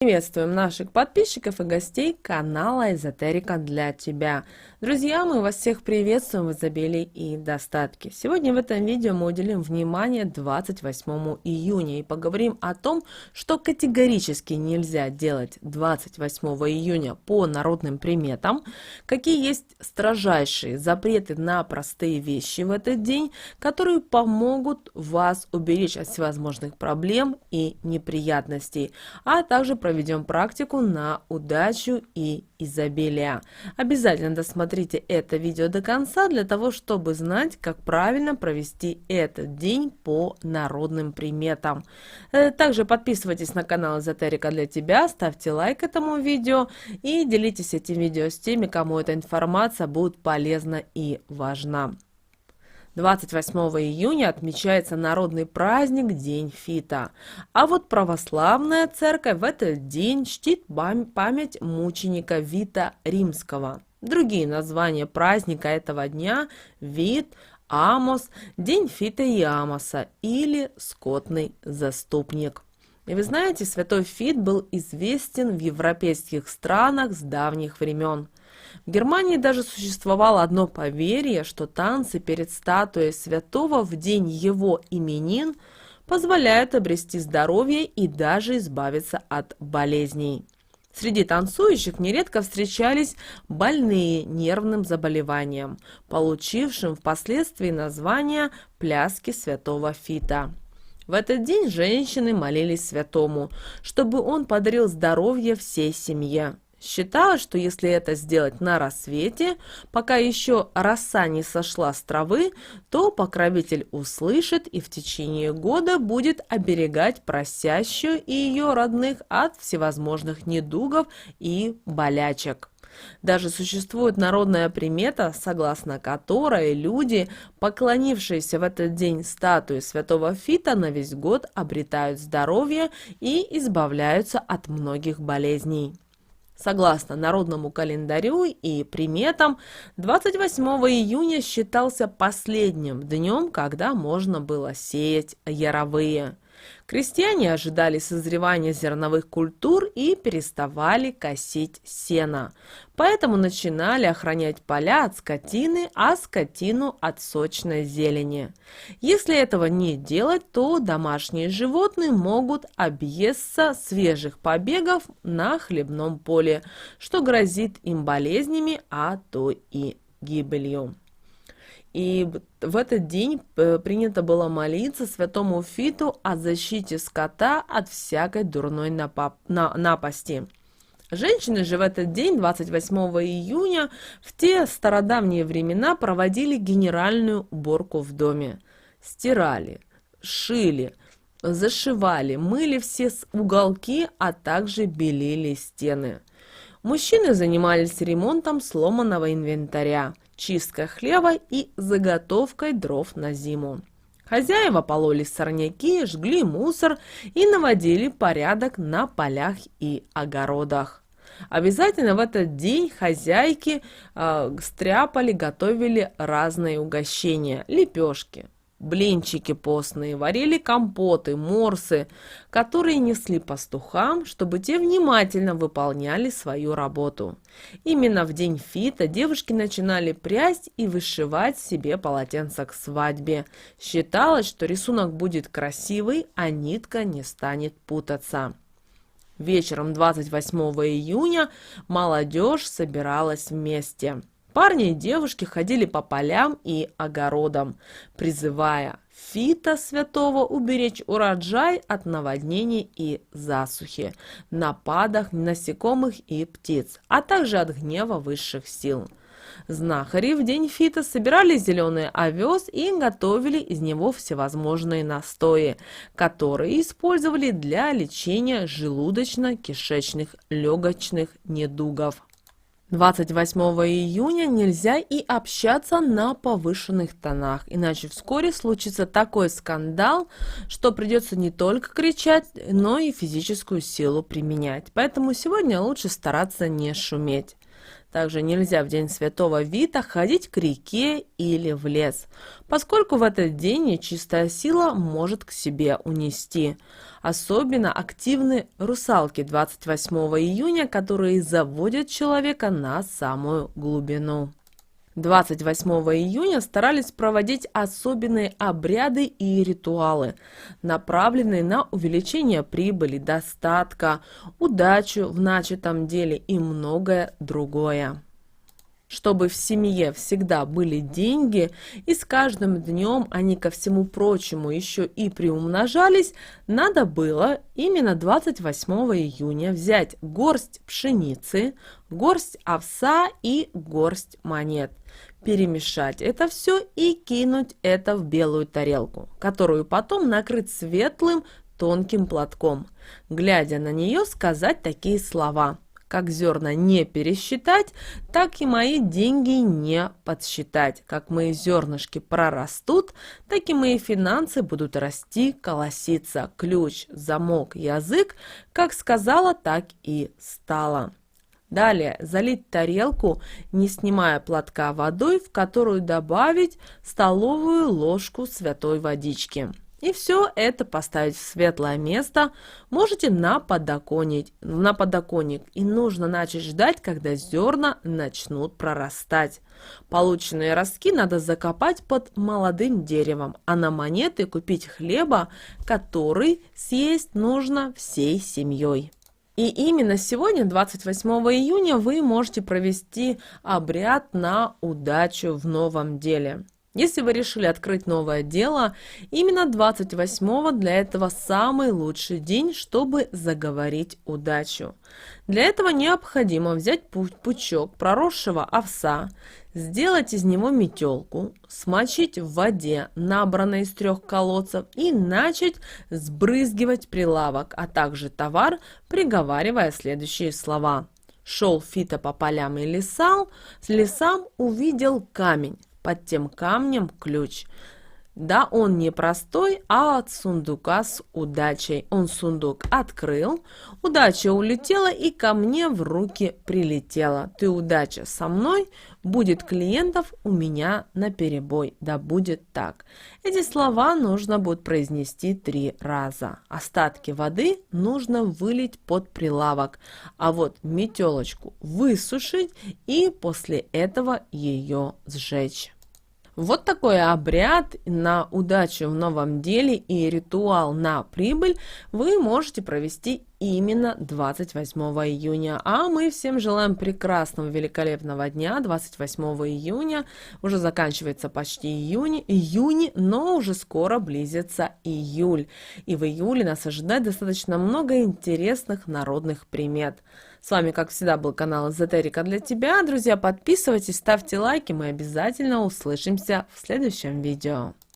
Приветствуем наших подписчиков и гостей канала Эзотерика для тебя. Друзья, мы вас всех приветствуем в изобилии и достатке. Сегодня в этом видео мы уделим внимание 28 июня и поговорим о том, что категорически нельзя делать 28 июня по народным приметам, какие есть строжайшие запреты на простые вещи в этот день, которые помогут вас уберечь от всевозможных проблем и неприятностей, а также проведем практику на удачу и изобилие. Обязательно досмотрите это видео до конца для того, чтобы знать, как правильно провести этот день по народным приметам. Также подписывайтесь на канал Эзотерика для тебя, ставьте лайк этому видео и делитесь этим видео с теми, кому эта информация будет полезна и важна. 28 июня отмечается народный праздник День Фита, а вот православная церковь в этот день чтит память мученика Вита Римского. Другие названия праздника этого дня – Вит, Амос, День Фита и Амоса или Скотный заступник. И вы знаете, святой Фит был известен в европейских странах с давних времен. В Германии даже существовало одно поверье, что танцы перед статуей святого в день его именин позволяют обрести здоровье и даже избавиться от болезней. Среди танцующих нередко встречались больные нервным заболеванием, получившим впоследствии название «пляски святого Фита». В этот день женщины молились святому, чтобы он подарил здоровье всей семье. Считалось, что если это сделать на рассвете, пока еще роса не сошла с травы, то покровитель услышит и в течение года будет оберегать просящую и ее родных от всевозможных недугов и болячек. Даже существует народная примета, согласно которой люди, поклонившиеся в этот день статуе святого Фита, на весь год обретают здоровье и избавляются от многих болезней. Согласно народному календарю и приметам, 28 июня считался последним днем, когда можно было сеять яровые. Крестьяне ожидали созревания зерновых культур и переставали косить сено. Поэтому начинали охранять поля от скотины, а скотину от сочной зелени. Если этого не делать, то домашние животные могут объесться свежих побегов на хлебном поле, что грозит им болезнями, а то и гибелью. И в этот день принято было молиться святому Фиту о защите скота от всякой дурной напасти. Женщины же в этот день, 28 июня, в те стародавние времена проводили генеральную уборку в доме. Стирали, шили, зашивали, мыли все уголки, а также белили стены. Мужчины занимались ремонтом сломанного инвентаря, чисткой хлеба и заготовкой дров на зиму. Хозяева пололи сорняки, жгли мусор и наводили порядок на полях и огородах. Обязательно в этот день хозяйки стряпали, готовили разные угощения, лепешки, блинчики постные, варили компоты, морсы, которые несли пастухам, чтобы те внимательно выполняли свою работу. Именно в день Фита девушки начинали прясть и вышивать себе полотенца к свадьбе. Считалось, что рисунок будет красивый, а нитка не станет путаться. Вечером 28 июня молодежь собиралась вместе. Парни и девушки ходили по полям и огородам, призывая Фита святого уберечь урожай от наводнений и засухи, нападов насекомых и птиц, а также от гнева высших сил. Знахари в день Фита собирали зеленый овес и готовили из него всевозможные настои, которые использовали для лечения желудочно-кишечных легочных недугов. 28 июня нельзя и общаться на повышенных тонах, иначе вскоре случится такой скандал, что придется не только кричать, но и физическую силу применять. Поэтому сегодня лучше стараться не шуметь. Также нельзя в день Святого Вита ходить к реке или в лес, поскольку в этот день нечистая сила может к себе унести. Особенно активны русалки 28 июня, которые заводят человека на самую глубину. 28 июня старались проводить особенные обряды и ритуалы, направленные на увеличение прибыли, достатка, удачу в начатом деле и многое другое. Чтобы в семье всегда были деньги, и с каждым днем они, ко всему прочему, еще и приумножались, надо было именно 28 июня взять горсть пшеницы, горсть овса и горсть монет, перемешать это все и кинуть это в белую тарелку, которую потом накрыть светлым тонким платком. Глядя на нее, сказать такие слова: как зерна не пересчитать, так и мои деньги не подсчитать. Как мои зернышки прорастут, так и мои финансы будут расти, колоситься. Ключ, замок, язык, как сказала, так и стало. Далее залить тарелку, не снимая платка, водой, в которую добавить столовую ложку святой водички. И все это поставить в светлое место, можете на подоконник. И нужно начать ждать, когда зерна начнут прорастать. Полученные ростки надо закопать под молодым деревом, а на монеты купить хлеба, который съесть нужно всей семьей. И именно сегодня, 28 июня, вы можете провести обряд на удачу в новом деле. Если вы решили открыть новое дело, именно 28-го для этого самый лучший день, чтобы заговорить удачу. Для этого необходимо взять пучок проросшего овса, сделать из него метелку, смочить в воде, набранной из 3 колодцев, и начать сбрызгивать прилавок, а также товар, приговаривая следующие слова. «Шел Фита по полям и лесам, увидел камень. Под тем камнем ключ. Да, он не простой, а от сундука с удачей. Он сундук открыл, удача улетела и ко мне в руки прилетела. Ты, удача, со мной, будет клиентов у меня наперебой. Да будет так». Эти слова нужно будет произнести 3 раза. Остатки воды нужно вылить под прилавок, а вот метелочку высушить и после этого ее сжечь. Вот такой обряд на удачу в новом деле и ритуал на прибыль вы можете провести именно 28 июня. А мы всем желаем прекрасного, великолепного дня. 28 июня уже заканчивается почти июнь, но уже скоро близится июль. И в июле нас ожидает достаточно много интересных народных примет. С вами, как всегда, был канал Эзотерика для тебя. Друзья, подписывайтесь, ставьте лайки, мы обязательно услышимся в следующем видео.